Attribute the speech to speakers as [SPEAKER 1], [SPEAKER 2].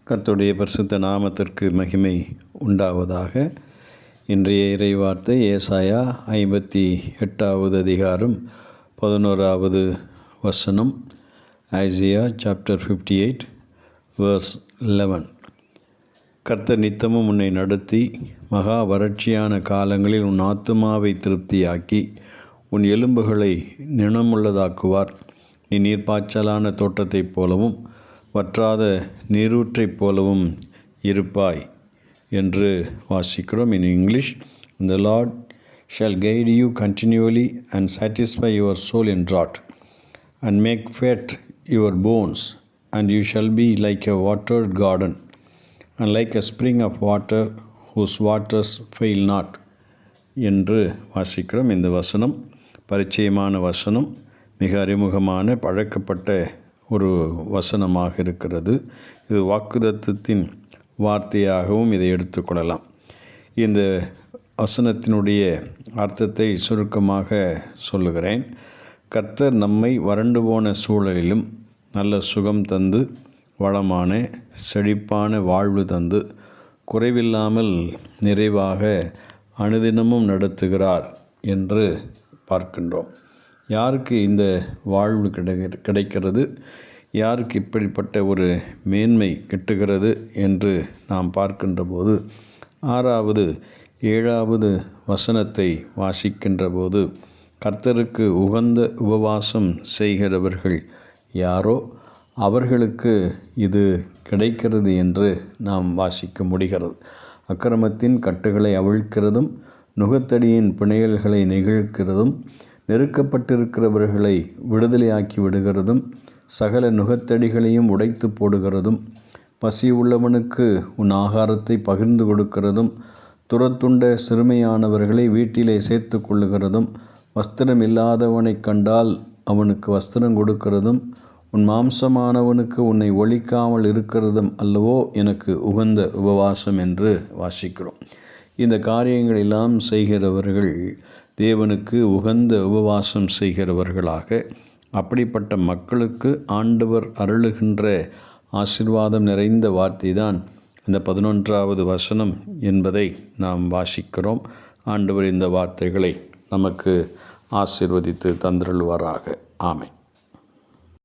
[SPEAKER 1] கர்த்தருடைய பரிசுத்த நாமத்திற்கு மகிமை உண்டாவதாக. இன்றைய இறைவார்த்தை ஏசாயா 58வது அதிகாரம் 11வது வசனம். Isaiah chapter 58 verse 11. கர்த்தர் நித்தமும் உன்னை நடத்தி மகா வறட்சியான காலங்களில் உன் ஆத்துமாவை திருப்தியாக்கி உன் எலும்புகளை நிணமுள்ளதாக்குவார். நீ நீர்ப்பாய்ச்சலான தோட்டத்தைப் போலவும் வற்றாத நீரூற்றைப் போலவும் இருப்பாய் என்று வாசிக்கிறோம். In English, the Lord shall guide you continually and satisfy your soul in drought and make fat your bones, and you shall be like a watered garden and like a spring of water whose waters fail not என்று வாசிக்கிறோம். இந்த வசனம் பரிச்சயமான வசனம், மிக அறிமுகமான பழக்கப்பட்ட ஒரு வசனமாக இருக்கிறது. இது வாக்குத்தத்தத்தின் வார்த்தையாகவும் இதை எடுத்துக்கொள்ளலாம். இந்த வசனத்தினுடைய அர்த்தத்தை சுருக்கமாக சொல்லுகிறேன். கர்த்தர் நம்மை வறண்டு போன சூழலிலும் நல்ல சுகம் தந்து வளமான செழிப்பான வாழ்வு தந்து குறைவில்லாமல் நிறைவாக அனுதினமும் நடத்துகிறார் என்று பார்க்கின்றோம். யாருக்கு இந்த வாழ்வு கிடைக்கிறது, யாருக்கு இப்படிப்பட்ட ஒரு மேன்மை கிட்டுகிறது என்று நாம் பார்க்கின்ற போது 6வது 7வது வசனத்தை வாசிக்கின்ற போது, கர்த்தருக்கு உகந்த உபவாசம் செய்கிறவர்கள் யாரோ அவர்களுக்கு இது கிடைக்கிறது என்று நாம் வாசிக்க முடிகிறது. அக்கிரமத்தின் கட்டுகளை அவிழ்க்கிறதும் நுகத்தடியின் பிணையல்களை நெகிழ்க்கிறதும் நெருக்கப்பட்டிருக்கிறவர்களை விடுதலையாக்கி விடுகிறதும் சகல நுகத்தடிகளையும் உடைத்து போடுகிறதும் பசி உள்ளவனுக்கு உன் ஆகாரத்தை பகிர்ந்து கொடுக்கிறதும் துரத்துண்ட சிறுமையானவர்களை வீட்டிலே சேர்த்து கொள்ளுகிறதும் வஸ்திரம் இல்லாதவனை கண்டால் அவனுக்கு வஸ்திரம் கொடுக்கிறதும் உன் மாம்சமானவனுக்கு உன்னை ஒழிக்காமல் இருக்கிறதும் அல்லவோ எனக்கு உகந்த உபவாசம் என்று வாசிக்கிறோம். இந்த காரியங்களெல்லாம் செய்கிறவர்கள் தேவனுக்கு உகந்த உபவாசம் செய்கிறவர்களாக, அப்படிப்பட்ட மக்களுக்கு ஆண்டவர் அருளுகின்ற ஆசீர்வாதம் நிறைந்த வார்த்தை தான் இந்த 11வது வசனம் என்பதை நாம் வாசிக்கிறோம். ஆண்டவர் இந்த வார்த்தைகளை நமக்கு ஆசீர்வதித்து தந்தருள்வாராக. ஆமென்.